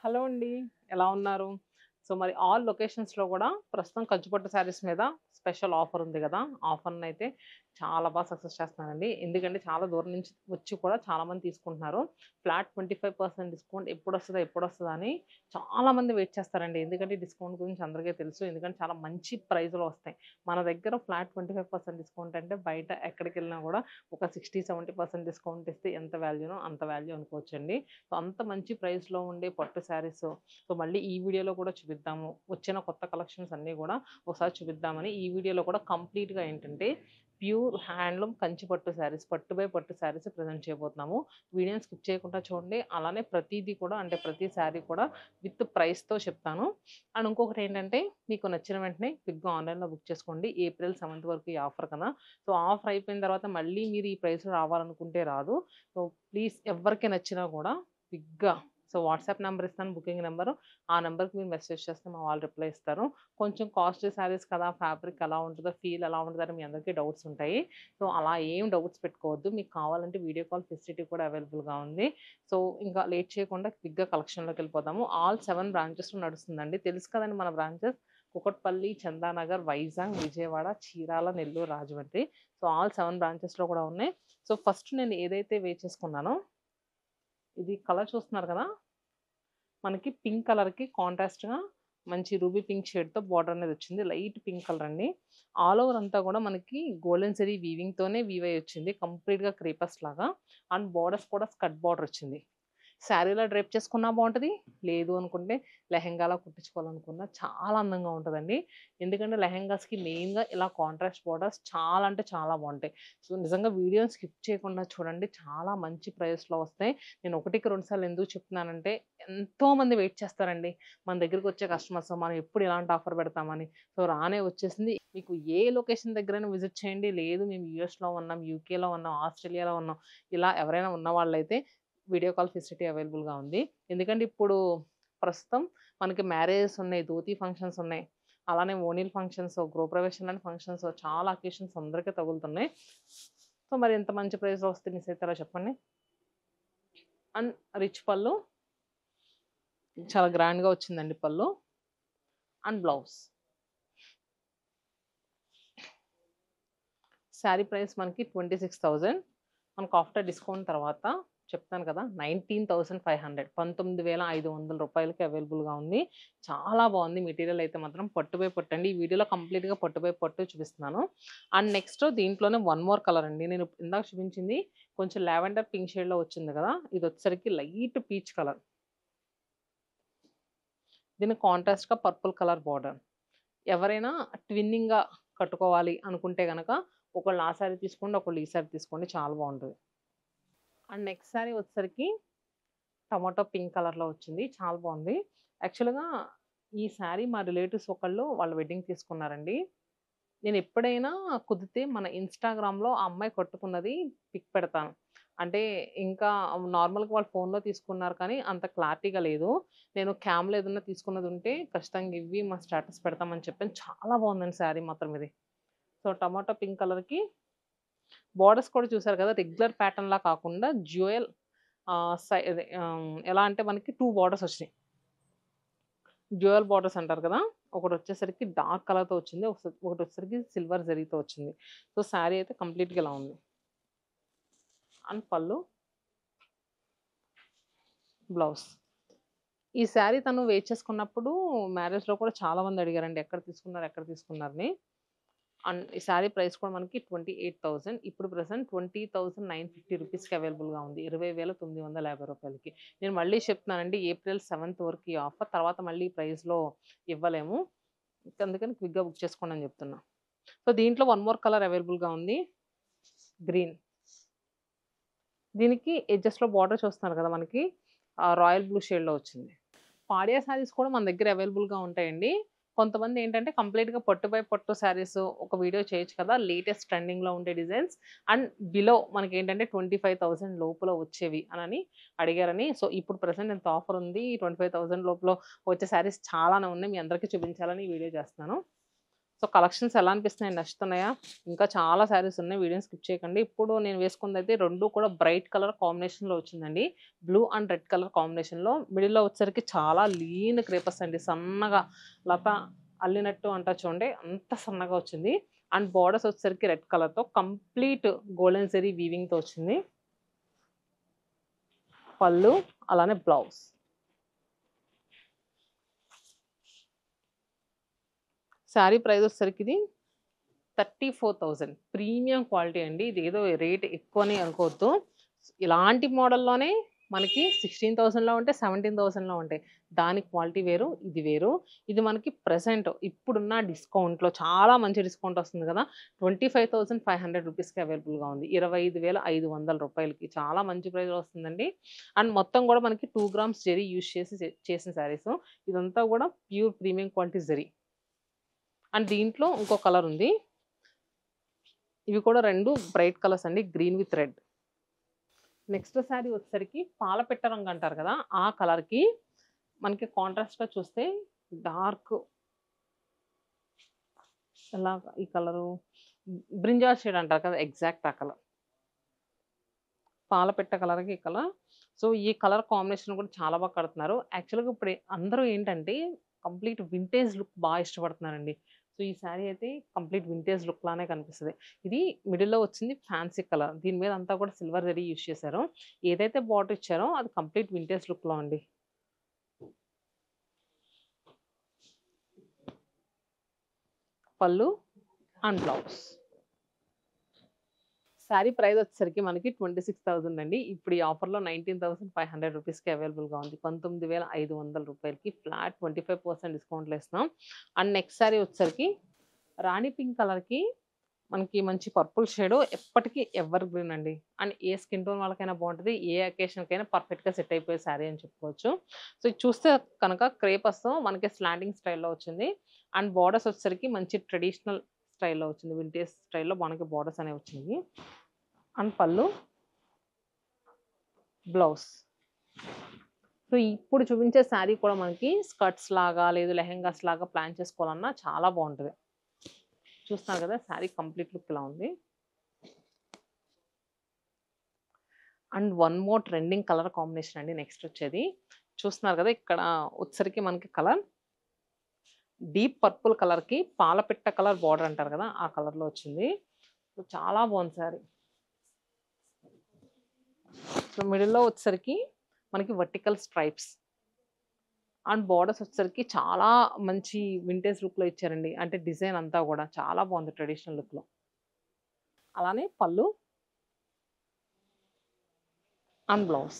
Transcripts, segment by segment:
Hello అండి. ఎలా ఉన్నారు? సో, మరి ఆల్ లొకేషన్స్‌లో గూడా ప్రస్తుతం కంచిపట్టు శారీస్ మీద స్పెషల్ ఆఫర్ ఉంది గదా! ఆఫర్‌నైతే చాలా సక్సెస్ చేస్తున్నానండి. ఎందుకంటే చాలా దూరం నుంచి వచ్చి కూడా చాలామంది తీసుకుంటున్నారు. ఫ్లాట్ 25% డిస్కౌంట్ ఎప్పుడొస్తదా? ఎప్పుడొస్తదా? అని చాలామంది వెయిట్ చేస్తారండి. ఎందుకంటే డిస్కౌంట్ గురించి అందరికీ తెలుసు. ఎందుకంటే చాలా మంచి ప్రైస్‌లో వస్తాయి. మన దగ్గర ఫ్లాట్ 25% డిస్కౌంట్ అంటే బయట ఎక్కడికెళ్ళినా గూడా ఒక 60, 70% డిస్కౌంట్ ఇస్తే ఎంత వాల్యూనో అంత వాల్యూ అనుకోవచ్చండి. సో, అంత మంచి ప్రైస్‌లో ఉండే పట్టు శారీస్ సో, మళ్ళీ ఈ వీడియోలో కూడా చూపిద్దాము. వచ్చిన కొత్త కలెక్షన్స్ అన్నీ గూడా ఒకసారి చూపిద్దామని ఈ వీడియోలో కూడా కంప్లీట్‌గా ఏంటంటే ప్యూర్ హ్యాండ్లూమ్ కంచి పట్టు శారీస్, పట్టు బై పట్టు శారీస్ ప్రజెంట్ చేయబోతున్నాము. వీడియోని స్కిప్ చేయకుండా చూడండి. అలానే ప్రతీది కూడా అంటే ప్రతి శారీ కూడా విత్ ప్రైస్‌తో చెప్తాను. అండ్ ఇంకొకటేంటంటే మీకు నచ్చిన వెంటనే క్విక్‌గా ఆన్‌లైన్‌లో బుక్ చేసుకోండి. ఏప్రిల్ 7th వరకు ఈ ఆఫర్ కదా! సో, ఆఫర్ అయిపోయిన తర్వాత మళ్ళీ మీరు ఈ ప్రైస్‌లో రావాలనుకుంటే రాదు. సో, ప్లీజ్ ఎవ్వరికి నచ్చినా కూడా క్విక్‌గా సో, వాట్సాప్ నంబర్ ఇస్తాను బుకింగ్ నంబరు. ఆ నంబర్‌కి మీరు మెసేజ్ చేస్తే మా వాళ్ళు రిప్లై ఇస్తారు. కొంచెం కాస్ట్‌లీ శారీస్ కదా! ఫ్యాబ్రిక్ ఎలా ఉంటదో, ఫీల్ ఎలా ఉంటదని మీ అందరికీ డౌట్స్ ఉంటాయి. సో, అలా ఏం డౌట్స్ పెట్టుకోవద్దు. మీకు కావాలంటే వీడియో కాల్ ఫెసిలిటీ కూడా అవైలబుల్‌గా ఉంది. సో, ఇంకా లేట్ చేయకుండా క్విక్‌గా కలెక్షన్‌లోకెళ్ళిపోదాము. ఆల్ 7 బ్రాంచెస్‌లో నడుస్తుందండి. తెలుసు కదండీ మన branches. Kukatpally, Chandanagar, Vizag, Vijayawada, Chirala, Nellore, Rajahmundry. So, all 7 బ్రాంచెస్‌లో కూడా ఉన్నాయి. సో, ఫస్ట్ నేను ఏదైతే వేచేసుకున్నానో ఇది కలర్ చూస్తున్నారు కదా! మనకి పింక్ కలర్‌కి కాంట్రాస్ట్‌గా మంచి రూబీ పింక్ షేడ్‌తో బార్డర్ అనేది వచ్చింది. లైట్ పింక్ కలర్ అండి. ఆల్ ఓవర్ అంతా కూడా మనకి గోల్డెన్ జరీ వీవింగ్‌తోనే వీవ్ అయ్యి వచ్చింది. కంప్లీట్‌గా క్రేపర్స్ లాగా. అండ్ బోర్డర్స్ కూడా స్కర్ట్ బోర్డర్ వచ్చింది. శారీలా డ్రేప్ చేసుకున్నా బావుంటది. లేదు అనుకుంటే లెహెంగాలా కుట్టించుకోవాలనుకున్నా చాలా అందంగా ఉంటదండి. ఎందుకంటే లెహెంగాస్‌కి మెయిన్‌గా ఇలా కాంట్రాస్ట్ బోర్డర్స్ చాలా అంటే చాలా బావుంటాయి. సో, నిజంగా వీడియోని స్కిప్ చేయకుండా చూడండి. చాలా మంచి ప్రైస్‌లో వస్తాయి. నేను ఒకటికి రెండు సార్లు ఎందుకు చెప్తున్నానంటే ఎంతోమంది వెయిట్ చేస్తారండి. మన దగ్గరకొచ్చే కస్టమర్స్ మనం ఎప్పుడు ఇలాంటి ఆఫర్ పెడతామని. సో, రానే వచ్చేసింది. మీకు ఏ లొకేషన్ దగ్గరైనా విజిట్ చేయండి. లేదు మేము యూఎస్‌లో ఉన్నాం, యూకేలో ఉన్నాం, ఆస్ట్రేలియాలో ఉన్నాం. ఇలా ఎవరైనా ఉన్నవాళ్ళైతే వీడియో కాల్ ఫెసిలిటీ అవైలబుల్‌గా ఉంది. ఎందుకంటే ఇప్పుడు ప్రస్తుతం మనకి మ్యారేజెస్ ఉన్నాయి, ధోతి ఫంక్షన్స్ ఉన్నాయి. అలానే ఓణీల ఫంక్షన్స్, గృహప్రవేశం లాంటి ఫంక్షన్స్ చాలా అకేషన్స్ అందరికీ తగులుతున్నాయి. సో, మరి ఇంత మంచి ప్రైస్‌లో వస్తే మిస్ అయితారా చెప్పండి? అండ్ రిచ్ పళ్ళు చాలా గ్రాండ్‌గా వచ్చిందండి పళ్ళు. And blouse. శారీ ప్రైస్ మనకి 26,000 మనకు ఆఫ్టర్ డిస్కౌంట్ తర్వాత చెప్తాను కదా! 19,500 19,500 అవైలబుల్‌గా ఉంది. చాలా బావుంది మెటీరియల్ అయితే మాత్రం పట్టు బై పట్టు అండి. ఈ వీడియోలో కంప్లీట్‌గా పట్టు బై పట్టు చూపిస్తున్నాను. అండ్ నెక్స్ట్ దీంట్లోనే వన్ మోర్ కలర్ అండి. నేను ఇందాక చూపించింది కొంచెం లావెండర్ పింక్ షేడ్‌లో వచ్చింది కదా! ఇదొచ్చేసరికి లైట్ పీచ్ కలర్. దీనికి కాంట్రాస్ట్‌గా పర్పుల్ కలర్ బోర్డర్. ఎవరైనా ట్విన్నింగ్‌గా కట్టుకోవాలి అనుకుంటే గనక ఒకళ్ళు ఆ శారీ తీసుకోండి, ఒకళ్ళు ఈ శారీ తీసుకోండి చాలా బావుంటది. అండ్ నెక్స్ట్ శారీ వచ్చేసరికి టమాటో పింక్ కలర్‌లో వచ్చింది. చాలా బావుంది. యాక్చువల్‌గా ఈ శారీ మా రిలేటివ్స్ ఒకళ్ళు వాళ్ళ వెడ్డింగ్‌కి తీసుకున్నారండి. నేనెప్పుడైనా కుదిరితే మన ఇన్‌స్టాగ్రామ్‌లో ఆ అమ్మాయి కట్టుకున్నది పిక్ పెడతాను. అంటే ఇంకా నార్మల్‌గా వాళ్ళు ఫోన్‌లో తీసుకున్నారు కానీ అంత క్లారిటీగా లేదు. నేను క్యామ్‌లో ఏదన్నా తీసుకున్నదుంటే ఖచ్చితంగా ఇవ్వి మా స్టేటస్ పెడతామని చెప్పాను. చాలా బావుందండి శారీ మాత్రం ఇది. సో, టమాటో పింక్ కలర్‌కి బోర్డర్స్ కూడా చూసారు కదా! రెగ్యులర్ ప్యాటర్న్‌లా కాకుండా జ్యుయల్ అదే ఎలా అంటే మనకి 2 బోర్డర్స్ వచ్చినాయి. డ్యూయల్ బోర్డర్స్ అంటారు కదా! ఒకటొచ్చేసరికి డార్క్ కలర్‌తో వచ్చింది. ఒకటొచ్చేసరికి సిల్వర్ జరీతో వచ్చింది. సో, శారీ అయితే కంప్లీట్‌గా ఇలా ఉంది. అండ్ పళ్ళు, బ్లౌజ్. ఈ శారీ తను వేర్ చేసుకున్నప్పుడు మ్యారేజ్‌లో కూడా చాలా మంది అడిగారండి. ఎక్కడ తీసుకున్నారు? ఎక్కడ తీసుకున్నారని. అండ్ ఈ శారీ ప్రైస్ కూడా మనకి 28,000 ఇప్పుడు ప్రెజెంట్ 20,950 రూపీస్‌కి అవైలబుల్‌గా ఉంది. 20,950 నేను మళ్ళీ చెప్తున్నానండి ఏప్రిల్ 7th వరకు ఈ ఆఫర్. తర్వాత మళ్ళీ ఈ ప్రైస్‌లో ఇవ్వలేము. అందుకని క్విక్‌గా బుక్ చేసుకోండి అని చెప్తున్నా. సో, దీంట్లో వన్ మోర్ కలర్ అవైలబుల్‌గా ఉంది. గ్రీన్. దీనికి ఎడ్జెస్‌లో బోర్డర్ చూస్తున్నారు కదా! మనకి రాయల్ బ్లూ షేడ్‌లో వచ్చింది. పాడియా శారీస్ కూడా మన దగ్గర అవైలబుల్‌గా ఉంటాయండి. కొంతమందేంటంటే కంప్లీట్‌గా పట్టు బై పట్టు శారీస్ ఒక వీడియో చేయొచ్చు కదా! లేటెస్ట్ ట్రెండింగ్‌లో ఉండే డిజైన్స్ అండ్ బిలో మనకేంటంటే 25,000 లోపల వచ్చేవి అనని అడిగారని. సో, ఇప్పుడు ప్రెజెంట్ ఇంత ఆఫర్ ఉంది. 25,000 లోపల వచ్చే శారీస్ చాలానే ఉన్నాయి. మీ అందరికీ చూపించాలని ఈ వీడియో చేస్తున్నాను. సో కలెక్షన్స్ ఎలా అనిపిస్తున్నాయి, నచ్చుతున్నాయా? ఇంకా చాలా శారీస్ ఉన్నాయి, వీడియోని స్కిప్ చేయకండి. ఇప్పుడు నేను వేసుకుందైతే 2 కూడా బ్రైట్ కలర్ కాంబినేషన్లో వచ్చిందండి. బ్లూ అండ్ రెడ్ కలర్ కాంబినేషన్లో. మిడిల్లో వచ్చేసరికి చాలా లీన్ క్రేపర్స్ అండి, సన్నగా లత అల్లినట్టు అంటారు చూడండి, అంత సన్నగా వచ్చింది. అండ్ బార్డర్స్ వచ్చేసరికి రెడ్ కలర్తో కంప్లీట్ గోల్డెన్ జరీ వీవింగ్తో వచ్చింది. పళ్ళు అలానే బ్లౌజ్. శారీ ప్రైస్ వచ్చేసరికి ఇది 34,000. ప్రీమియం క్వాలిటీ అండి. ఇది ఏదో రేట్ ఎక్కువని అనుకోవద్దు. ఇలాంటి మోడల్లోనే మనకి 16,000లో ఉంటాయి, 17,000లో ఉంటాయి. దాని క్వాలిటీ వేరు, ఇది వేరు. ఇది మనకి ప్రెసెంట్ ఇప్పుడున్న డిస్కౌంట్లో చాలా మంచి డిస్కౌంట్ వస్తుంది కదా, 25,500 రూపీస్కి అవైలబుల్గా ఉంది. 25,500 రూపాయలకి చాలా మంచి ప్రైస్ వస్తుందండి. అండ్ మొత్తం కూడా మనకి 2 గ్రామ్స్ జరీ యూజ్ చేసిన శారీస్. ఇదంతా కూడా pure premium quality zari. And దీంట్లో ఇంకో కలర్ ఉంది. ఇవి కూడా 2 బ్రైట్ కలర్స్ అండి, green with red. Next sari వచ్చేసరికి పాలపిట్ట రంగు అంటారు కదా, ఆ కలర్కి మనకి కాంట్రాస్ట్గా చూస్తే డార్క్ ఎలా ఈ కలరు బ్రింజాల్ షేడ్ అంటారు కదా, ఎగ్జాక్ట్ ఆ కలర్. పాలపిట్ట కలర్కి ఈ కలర్. సో ఈ కలర్ కాంబినేషన్ కూడా చాలా బాగా కడుతున్నారు. యాక్చువల్గా ఇప్పుడు అందరూ ఏంటంటే కంప్లీట్ వింటేజ్ లుక్ బాగా ఇష్టపడుతున్నారండి. సో ఈ శారీ అయితే కంప్లీట్ వింటేజ్ లుక్ లానే కనిపిస్తుంది. ఇది మిడిల్లో వచ్చింది ఫ్యాన్సీ కలర్, దీని మీద అంతా కూడా సిల్వర్ జరీ యూజ్ చేశారు. ఏదైతే బార్డర్ ఇచ్చారో అది కంప్లీట్ వింటేజ్ లుక్లో అండి. పళ్ళు అండ్ బ్లౌజ్. శారీ ప్రైస్ వచ్చేసరికి మనకి 26,000 అండి. ఇప్పుడు ఈ ఆఫర్లో 19,500 రూపీస్కి అవైలబుల్గా ఉంది. 19,500 రూపాయలకి ఫ్లాట్ 25% డిస్కౌంట్లో ఇస్తున్నాం. అండ్ నెక్స్ట్ శారీ వచ్చేసరికి రాణి పింక్ కలర్కి మనకి మంచి పర్పుల్ షేడ్, ఎప్పటికీ ఎవర్ గ్రీన్ అండి. అండ్ ఏ స్కిన్ టోన్ వాళ్ళకైనా బాగుంటుంది, ఏ అకేషన్కైనా పర్ఫెక్ట్గా సెట్ అయిపోయే శారీ అని చెప్పుకోవచ్చు. సో ఇది చూస్తే కనుక క్రేపర్స్తో మనకి స్లాండింగ్ స్టైల్లో వచ్చింది. అండ్ బార్డర్స్ వచ్చేసరికి మంచి ట్రెడిషనల్ స్టైల్లో వచ్చింది, వింటేజ్ స్టైల్లో మనకి బార్డర్స్ అనేవి వచ్చింది. అండ్ పళ్ళు బ్లౌజ్. సో ఇప్పుడు చూపించే శారీ కూడా మనకి స్కర్ట్స్ లాగా లేదు లెహెంగాస్ లాగా ప్లాన్ చేసుకోవాలన్నా చాలా బాగుంటుంది. చూస్తున్నారు కదా శారీ కంప్లీట్ లుక్ ఇలా ఉంది. And one more trending colour combination అండి నెక్స్ట్ వచ్చేది. చూస్తున్నారు కదా ఇక్కడ వచ్చేసరికి మనకి కలర్ డీప్ పర్పుల్ కలర్కి పాలపిట్ట కలర్ బార్డర్ అంటారు కదా, ఆ కలర్లో వచ్చింది. సో చాలా బాగుంది శారీ. సో మిడిల్లో వచ్చేసరికి మనకి వర్టికల్ స్ట్రైప్స్ అండ్ బార్డర్స్ వచ్చేసరికి చాలా మంచి వింటేజ్ లుక్లో ఇచ్చారండి. అంటే డిజైన్ అంతా కూడా చాలా బాగుంది ట్రెడిషనల్ లుక్లో. అలానే పళ్ళు అండ్ బ్లౌజ్.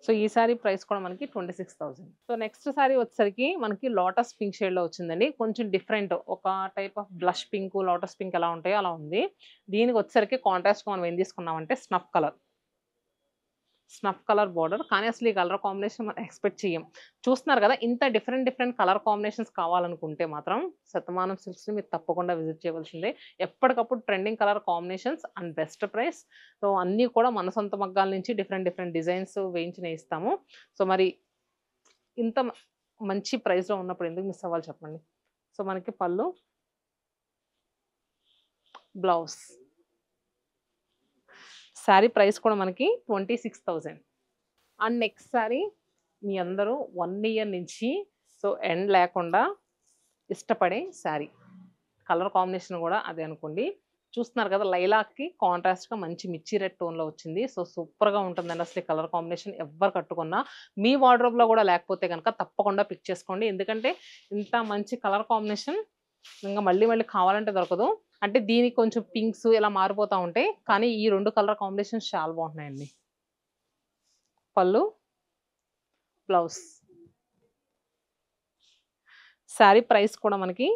సో ఈ శారీ ప్రైస్ కూడా మనకి 26,000. సో నెక్స్ట్ శారీ వచ్చేసరికి మనకి లోటస్ పింక్ షేడ్లో వచ్చిందండి. కొంచెం డిఫరెంట్, ఒక type of blush pink, lotus pink ఎలా ఉంటాయో అలా ఉంది. దీనికి వచ్చేసరికి కాంట్రాస్ట్గా మనం ఏం తీసుకున్నామంటే స్నఫ్ కలర్ బార్డర్. కానీ అసలు ఈ కలర్ కాంబినేషన్ మనం ఎక్స్పెక్ట్ చేయం. చూస్తున్నారు కదా, ఇంత డిఫరెంట్ కలర్ కాంబినేషన్స్ కావాలనుకుంటే మాత్రం శతమానం సిల్క్స్ని మీరు తప్పకుండా విజిట్ చేయవలసిందే. ఎప్పటికప్పుడు trending colour combinations and best price. So అన్నీ కూడా మన సొంత మగ్గాల నుంచి డిఫరెంట్ డిజైన్స్ వేయించి ఇస్తాము. సో మరి ఇంత మంచి ప్రైస్లో ఉన్నప్పుడు ఎందుకు మిస్ అవ్వాలి చెప్పండి. సో మనకి పళ్ళు బ్లౌజ్. శారీ ప్రైస్ కూడా మనకి 26,000. అండ్ నెక్స్ట్ శారీ మీ అందరూ 1 ఇయర్ నుంచి సో ఎండ్ లేకుండా ఇష్టపడే శారీ. కలర్ కాంబినేషన్ కూడా అదే అనుకోండి. చూస్తున్నారు కదా, లైలాక్కి కాంట్రాస్ట్గా మంచి మిర్చి రెడ్ టోన్లో వచ్చింది. సో సూపర్గా ఉంటుందండి అసలు ఈ కలర్ కాంబినేషన్. ఎవరు కట్టుకున్నా మీ వార్డ్రోబ్లో కూడా లేకపోతే కనుక తప్పకుండా పిక్ చేసుకోండి. ఎందుకంటే ఇంత మంచి కలర్ కాంబినేషన్ ఇంకా మళ్ళీ కావాలంటే దొరకదు. అంటే దీనికి కొంచెం పింక్స్ ఇలా మారిపోతూ ఉంటాయి, కానీ ఈ 2 కలర్ కాంబినేషన్స్ చాలా బాగుంటున్నాయండి. పళ్ళు బ్లౌజ్. శారీ ప్రైస్ కూడా మనకి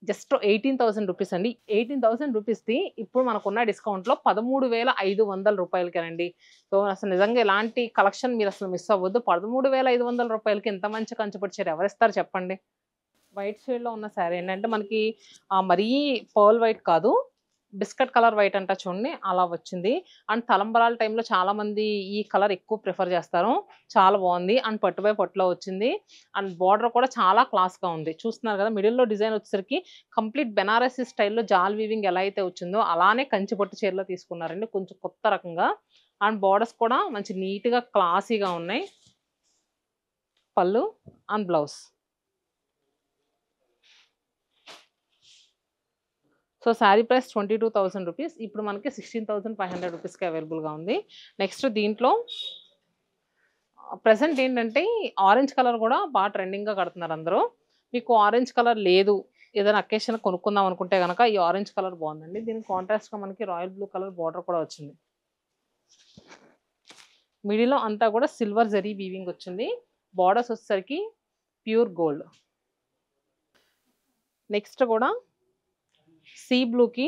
జస్ట్ 18,000 రూపీస్ అండి. 18,000 రూపీస్ది ఇప్పుడు మనకున్న డిస్కౌంట్లో 13,500 రూపాయలకేనండి. సో అసలు నిజంగా ఇలాంటి కలెక్షన్ మీరు అసలు మిస్ అవ్వద్దు. 13,500 రూపాయలకి ఇంత మంచి కంచిపట్టు చీర ఎవరిస్తారు చెప్పండి. వైట్ షేడ్లో ఉన్న శారీ ఏంటంటే మనకి మరీ పర్ల్ వైట్ కాదు, బిస్కెట్ కలర్ వైట్ అంట చూడండి అలా వచ్చింది. అండ్ తలంబరాల టైంలో చాలామంది ఈ కలర్ ఎక్కువ ప్రిఫర్ చేస్తారు. చాలా బాగుంది. అండ్ పట్టు బై పట్టులో వచ్చింది. అండ్ బార్డర్ కూడా చాలా క్లాస్‌గా ఉంది. చూస్తున్నారు కదా! మిడిల్‌లో డిజైన్ వచ్చేసరికి కంప్లీట్ బెనారసీ స్టైల్‌లో జాల్ వీవింగ్ ఎలా అయితే వచ్చిందో అలానే కంచి పట్టు చీరలో తీసుకున్నారండి. కొంచెం కొత్త రకంగా. అండ్ బోర్డర్స్ కూడా మంచి నీట్‌గా క్లాసీగా ఉన్నాయి. పళ్ళు and blouse. So sari price 22,000 rupees. ఇప్పుడు మనకి 16,500 రూపీస్‌కి అవైలబుల్‌గా ఉంది. నెక్స్ట్ దీంట్లో ప్రెజెంట్ ఏంటంటే ఆరెంజ్ కలర్ కూడా బాగా ట్రెండింగ్‌గా కడుతున్నారు అందరూ. మీకు ఆరెంజ్ కలర్ లేదు, ఏదైనా అకేషన్ కొనుక్కుందాం అనుకుంటే గనక ఈ ఆరెంజ్ కలర్ బాగుందండి. దీనికి కాంట్రాస్ట్‌గా మనకి రాయల్ బ్లూ కలర్ బార్డర్ కూడా వచ్చింది. మిడిల్‌లో అంతా కూడా సిల్వర్ జరీ వీవింగ్ వచ్చింది. బార్డర్స్ వచ్చేసరికి ప్యూర్ గోల్డ్. నెక్స్ట్ కూడా సీ బ్లూకి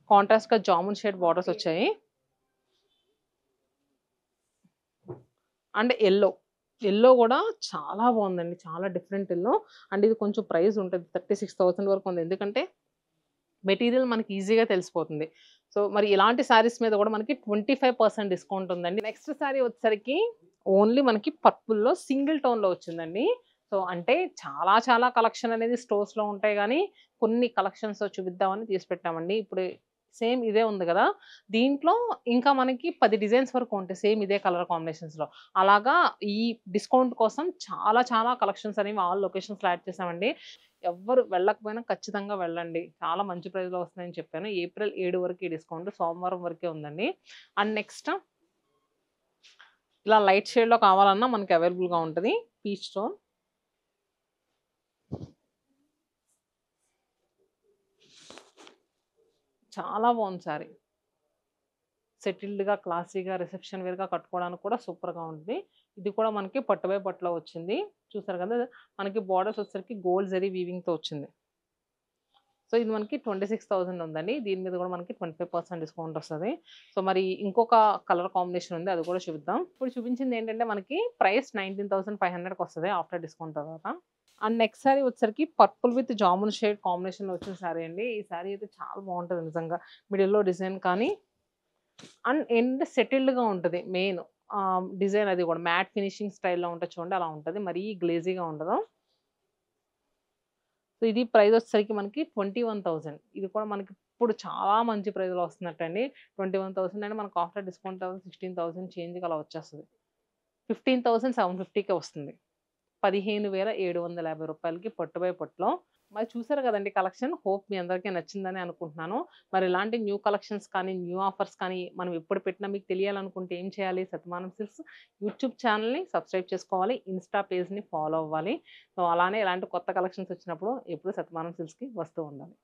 కాంట్రాస్ట్‌గా జామున్ షేడ్ బార్డర్స్ వచ్చాయి. అండ్ యెల్లో కూడా చాలా బాగుందండి. చాలా డిఫరెంట్ యెల్లో. అండ్ ఇది కొంచెం ప్రైస్ ఉంటది. 36,000 వరకు ఉంది. ఎందుకంటే మెటీరియల్ మనకి ఈజీగా తెలిసిపోతుంది. సో మరి ఇలాంటి శారీస్ మీద కూడా మనకి 25% డిస్కౌంట్ ఉందండి. నెక్స్ట్ శారీ వచ్చేసరికి ఓన్లీ మనకి పర్పుల్‌లో సింగిల్ టోన్‌లో వచ్చిందండి. సో అంటే చాలా కలెక్షన్ అనేది స్టోర్స్‌లో ఉంటాయి గానీ, కొన్ని కలెక్షన్స్ చూపిద్దామని తీసి పెట్టామండి. ఇప్పుడు సేమ్ ఇదే ఉంది గదా! దీంట్లో ఇంకా మనకి 10 డిజైన్స్ వరకు ఉంటాయి. సేమ్ ఇదే కలర్ కాంబినేషన్స్‌లో. అలాగా ఈ డిస్కౌంట్ కోసం చాలా కలెక్షన్స్ అనేవి ఆల్ లొకేషన్స్‌లో యాడ్ చేసామండి. ఎవ్వరు వెళ్ళకపోయినా ఖచ్చితంగా వెళ్ళండి. చాలా మంచి ప్రైస్‌లో వస్తున్నాయని చెప్పాను. ఏప్రిల్ 7 వరకు ఈ డిస్కౌంట్. సోమవారం వరకే ఉందండి. అండ్ నెక్స్ట్ ఇలా లైట్ షేడ్‌లో కావాలన్నా మనకి అవైలబుల్‌గా ఉంటది. Peach tone. చాలా బాగుంది శారీ. సెటిల్డ్‌గా, క్లాసీగా, రిసెప్షన్ వేర్‌గా కట్టుకోవడానికి కూడా సూపర్‌గా ఉంటుంది. ఇది కూడా మనకి పట్టు బై పట్టులో వచ్చింది. చూసారు కదా! మనకి బోర్డర్స్ వచ్చేసరికి గోల్డ్ జరీ వీవింగ్‌తో వచ్చింది. సో ఇది మనకి 26,000 ఉందండి. దీని మీద కూడా మనకి 25% డిస్కౌంట్ వస్తది. సో మరి ఇంకొక కలర్ కాంబినేషన్ ఉంది. అది కూడా చూపిద్దాం. ఇప్పుడు చూపించింది ఏంటంటే మనకి ప్రైస్ 19,500కి వస్తది ఆఫ్టర్ డిస్కౌంట్ తర్వాత. అండ్ నెక్స్ట్ సారీ వచ్చేసరికి పర్పుల్ విత్ జామున్ షేడ్ కాంబినేషన్‌లో వచ్చిన సారీ అండి. ఈ సారీ అయితే చాలా బాగుంటది నిజంగా. మిడిల్‌లో డిజైన్ కానీ అండ్ ఏంటంటే సెటిల్డ్‌గా ఉంటది మెయిన్. డిజైన్ అది కూడా మ్యాట్ ఫినిషింగ్ స్టైల్‌లో ఉంటది చూడండి అలా ఉంటది. మరీ గ్లేజీగా ఉండదు. సో ఇది ప్రైస్ వచ్చేసరికి మనకి 21,000. ఇది కూడా మనకి ఇప్పుడు చాలా మంచి ప్రైస్‌లో వస్తున్నట్టండి. 21,000 అంటే మనకు ఆఫ్టర్ డిస్కౌంట్ 16,000 చేంజ్‌కి అలా వచ్చేస్తది. 15,750కే వస్తుంది. 15,750 రూపాయలకి పట్టు బై పట్టులో. మరి చూసారు కదండీ కలెక్షన్. హోప్ మీ అందరికీ నచ్చిందని అనుకుంటున్నాను. మరి ఇలాంటి న్యూ కలెక్షన్స్ కానీ, న్యూ ఆఫర్స్ కానీ మనం ఎప్పుడు పెట్టినా మీకు తెలియాలనుకుంటే ఏం చేయాలి? సత్యమానం సిల్క్స్ యూట్యూబ్ ఛానల్‌ని సబ్స్క్రైబ్ చేసుకోవాలి. ఇన్‌స్టా పేజ్‌ని ఫాలో అవ్వాలి. సో అలానే ఇలాంటి కొత్త కలెక్షన్స్ వచ్చినప్పుడు ఎప్పుడు సత్యమానం సిల్క్స్‌కి వస్తూ ఉండాలి.